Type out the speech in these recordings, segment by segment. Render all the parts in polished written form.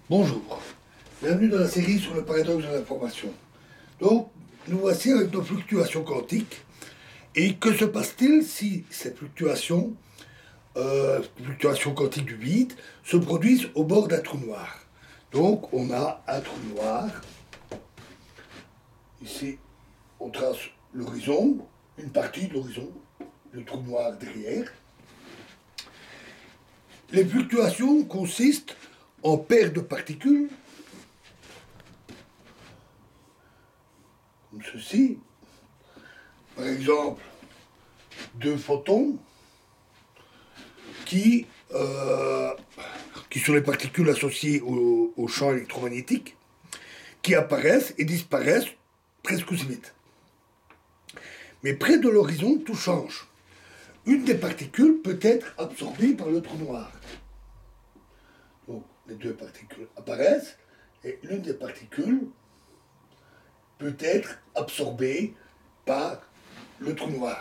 Bonjour, bienvenue dans la série sur le paradoxe de l'information. Donc, nous voici avec nos fluctuations quantiques. Et que se passe-t-il si ces fluctuations quantiques du vide, se produisent au bord d'un trou noir? Donc, on a un trou noir. Ici, on trace l'horizon, une partie de l'horizon, le trou noir derrière. Les fluctuations consistent en paires de particules, comme ceci. Par exemple, deux photons qui sont les particules associées au champ électromagnétique, qui apparaissent et disparaissent presque aussi vite. Mais près de l'horizon, tout change. Une des particules peut être absorbée par le trou noir. Donc, les deux particules apparaissent, et l'une des particules peut être absorbée par le trou noir.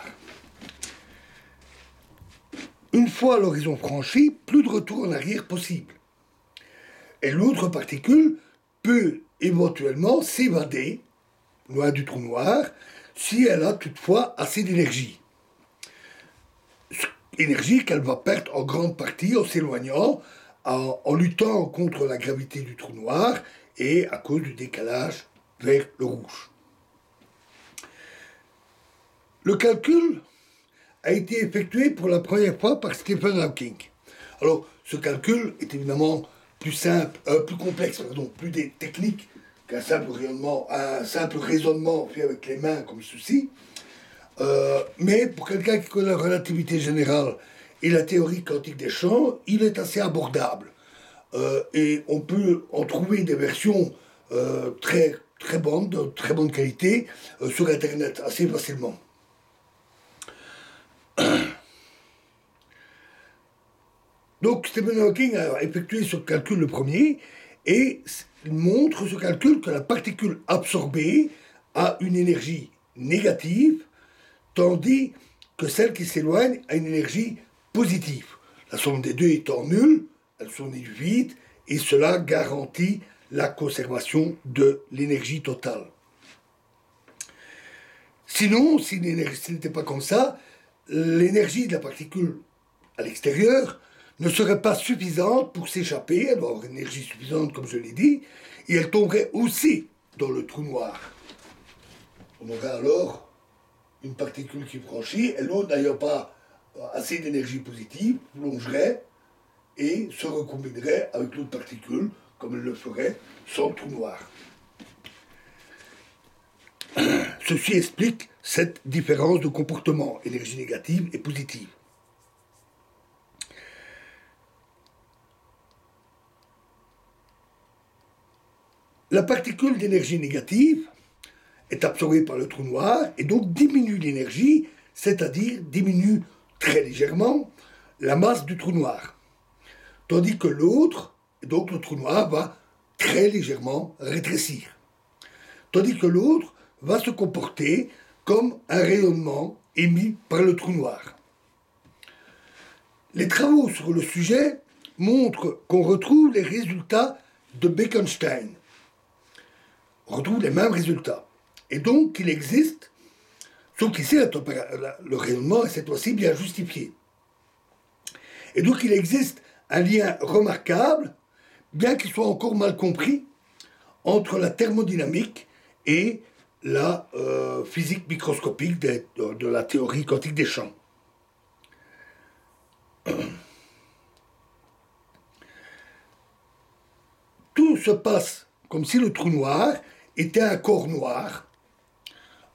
Une fois l'horizon franchi, plus de retour en arrière possible. Et l'autre particule peut éventuellement s'évader loin du trou noir si elle a toutefois assez d'énergie. Énergie qu'elle va perdre en grande partie en s'éloignant, en luttant contre la gravité du trou noir et à cause du décalage vers le rouge. Le calcul a été effectué pour la première fois par Stephen Hawking. Alors, ce calcul est évidemment plus complexe, plus technique qu'un simple raisonnement fait avec les mains comme ceci. Mais pour quelqu'un qui connaît la relativité générale et la théorie quantique des champs, il est assez abordable. Et on peut en trouver des versions très bonnes, de très bonne qualité, sur Internet, assez facilement. Donc Stephen Hawking a effectué ce calcul le premier, et il montre ce calcul que la particule absorbée a une énergie négative, tandis que celle qui s'éloigne a une énergie positive. La somme des deux étant nulle, elles sont nées du vide, et cela garantit la conservation de l'énergie totale. Sinon, si ce n'était pas comme ça, l'énergie de la particule à l'extérieur ne serait pas suffisante pour s'échapper, elle doit avoir une énergie suffisante, comme je l'ai dit, et elle tomberait aussi dans le trou noir. On aurait alors une particule qui franchit, et l'autre n'ayant pas assez d'énergie positive, plongerait et se recombinerait avec l'autre particule, comme elle le ferait sans le trou noir. Ceci explique cette différence de comportement, énergie négative et positive. La particule d'énergie négative est absorbée par le trou noir et donc diminue l'énergie, c'est-à-dire diminue très légèrement la masse du trou noir. Tandis que l'autre, donc le trou noir, va très légèrement rétrécir. Tandis que l'autre va se comporter comme un rayonnement émis par le trou noir. Les travaux sur le sujet montrent qu'on retrouve les résultats de Bekenstein. On retrouve les mêmes résultats. Et donc qu'il existe, sauf qu'ici le rayonnement est cette fois-ci bien justifié. Et donc il existe un lien remarquable, bien qu'il soit encore mal compris, entre la thermodynamique et la physique microscopique de la théorie quantique des champs. Tout se passe comme si le trou noir était un corps noir,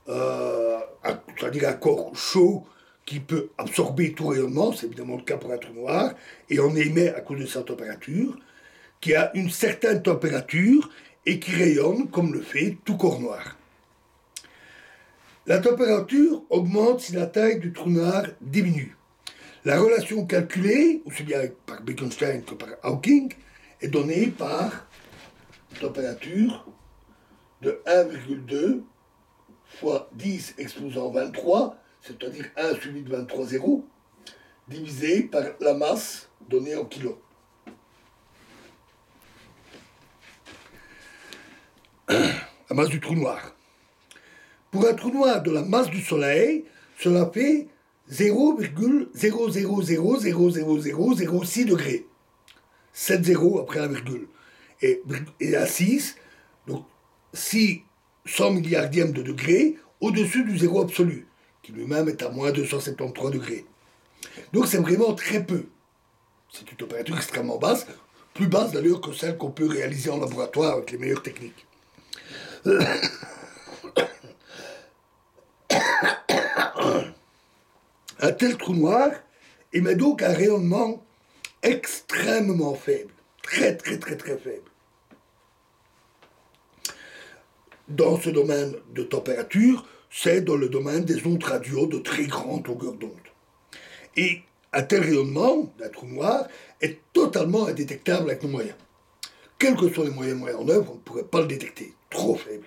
c'est-à-dire un corps chaud qui peut absorber tout rayonnement, c'est évidemment le cas pour un trou noir, et on émet à cause de sa température, qui a une certaine température et qui rayonne comme le fait tout corps noir. La température augmente si la taille du trou noir diminue. La relation calculée, aussi bien par Bekenstein que par Hawking, est donnée par température de 1,2 fois 10 exposant 23, c'est-à-dire 1 suivi de 23 zéros, divisé par la masse donnée en kilos. la masse du trou noir. Pour un trou noir de la masse du Soleil, cela fait 0,0000006 degrés. 7 zéros après la virgule. Et à 6, donc 6 100 milliardièmes de degrés au-dessus du zéro absolu, qui lui-même est à moins 273 degrés. Donc c'est vraiment très peu. C'est une température extrêmement basse, plus basse d'ailleurs que celle qu'on peut réaliser en laboratoire avec les meilleures techniques. Un tel trou noir émet donc un rayonnement extrêmement faible, très très très très faible. Dans ce domaine de température, c'est dans le domaine des ondes radio de très grande longueur d'onde. Et un tel rayonnement d'un trou noir est totalement indétectable avec nos moyens. Quels que soient les moyens en œuvre, on ne pourrait pas le détecter, trop faible.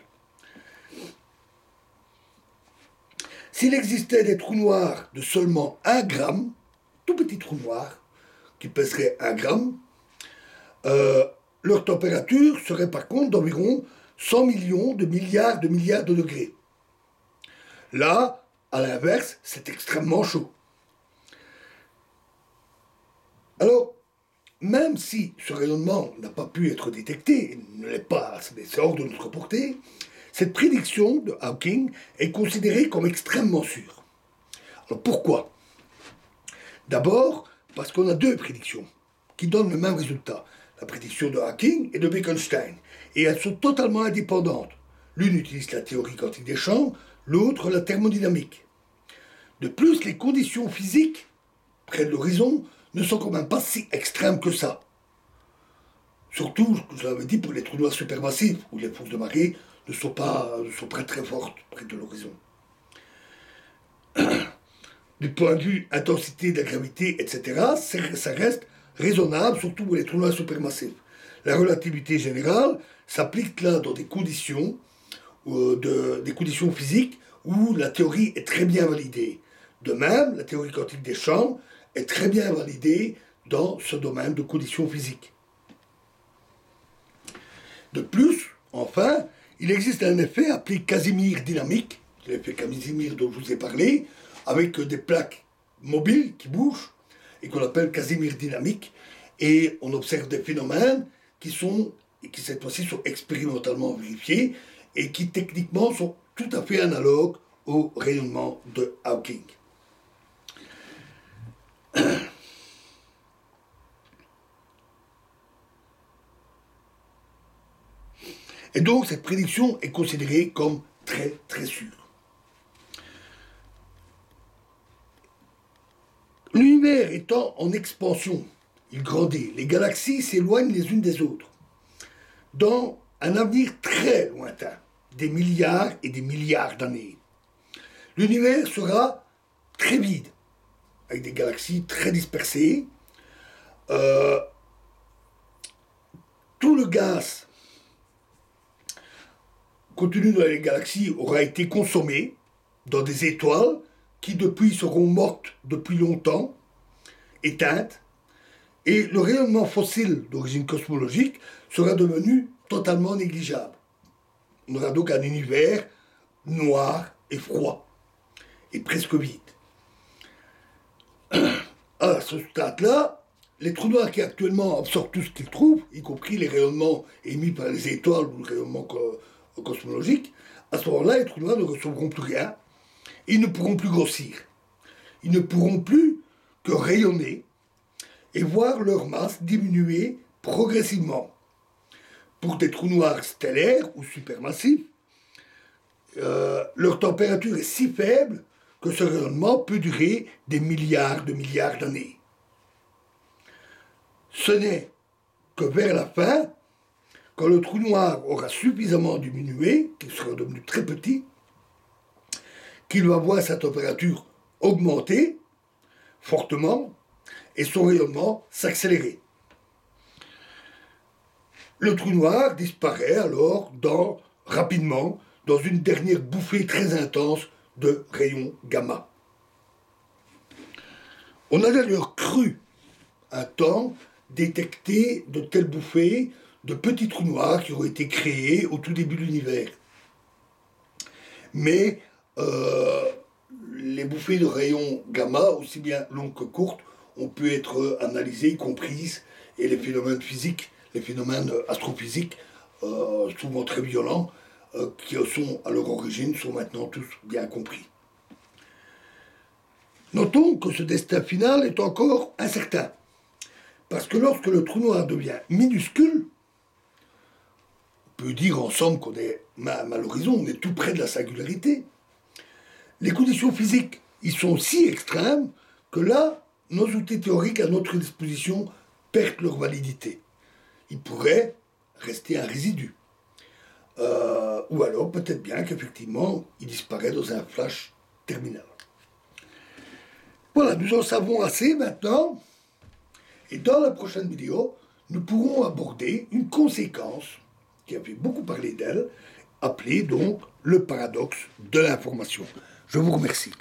S'il existait des trous noirs de seulement 1 gramme, tout petits trous noirs, qui pèseraient 1 gramme, leur température serait par contre d'environ 100 millions de milliards de degrés. Là, à l'inverse, c'est extrêmement chaud. Alors, même si ce rayonnement n'a pas pu être détecté, il ne l'est pas, c'est hors de notre portée, cette prédiction de Hawking est considérée comme extrêmement sûre. Alors pourquoi? D'abord, parce qu'on a 2 prédictions qui donnent le même résultat. La prédiction de Hawking et de Bekenstein. Et elles sont totalement indépendantes. L'une utilise la théorie quantique des champs, l'autre la thermodynamique. De plus, les conditions physiques près de l'horizon ne sont quand même pas si extrêmes que ça. Surtout, je l'avais dit, pour les trous noirs supermassifs, où les forces de marée ne sont pas très fortes près de l'horizon. Du point de vue intensité de la gravité, etc., ça reste raisonnable, surtout pour les trous noirs supermassifs. La relativité générale s'applique là dans des conditions physiques où la théorie est très bien validée. De même, la théorie quantique des champs est très bien validée dans ce domaine de conditions physiques. De plus, enfin, il existe un effet appelé Casimir dynamique, l'effet Casimir dont je vous ai parlé, avec des plaques mobiles qui bougent et qu'on appelle Casimir dynamique, et on observe des phénomènes qui cette fois-ci sont expérimentalement vérifiés et qui techniquement sont tout à fait analogues au rayonnement de Hawking. Et donc cette prédiction est considérée comme très très sûre. L'univers étant en expansion, il grandit, les galaxies s'éloignent les unes des autres. Dans un avenir très lointain, des milliards et des milliards d'années, l'univers sera très vide, avec des galaxies très dispersées. Tout le gaz contenu dans les galaxies aura été consommé dans des étoiles qui depuis seront mortes depuis longtemps, éteintes, et le rayonnement fossile d'origine cosmologique sera devenu totalement négligeable. On aura donc un univers noir et froid, et presque vide. À ce stade-là, les trous noirs qui actuellement absorbent tout ce qu'ils trouvent, y compris les rayonnements émis par les étoiles ou le rayonnement cosmologique, à ce moment-là, les trous noirs ne recevront plus rien. Ils ne pourront plus grossir. Ils ne pourront plus que rayonner et voir leur masse diminuer progressivement. Pour des trous noirs stellaires ou supermassifs, leur température est si faible que ce rayonnement peut durer des milliards d'années. Ce n'est que vers la fin, quand le trou noir aura suffisamment diminué, qu'il sera devenu très petit, qu'il va voir sa température augmenter fortement et son rayonnement s'accélérer. Le trou noir disparaît alors rapidement dans une dernière bouffée très intense de rayons gamma. On a d'ailleurs cru un temps détecter de telles bouffées de petits trous noirs qui auraient été créés au tout début de l'univers. Mais les bouffées de rayons gamma, aussi bien longues que courtes, ont pu être analysées, comprises, et les phénomènes physiques, les phénomènes astrophysiques, souvent très violents, qui sont à leur origine, sont maintenant tous bien compris. Notons que ce destin final est encore incertain, parce que lorsque le trou noir devient minuscule, on peut dire ensemble qu'on est à l'horizon, on est tout près de la singularité. Les conditions physiques y sont si extrêmes que là, nos outils théoriques à notre disposition perdent leur validité. Il pourrait rester un résidu. Ou alors peut-être bien qu'effectivement, il disparaît dans un flash terminal. Voilà, nous en savons assez maintenant. Et dans la prochaine vidéo, nous pourrons aborder une conséquence qui a fait beaucoup parler d'elle, appelée donc le paradoxe de l'information. Je vous remercie.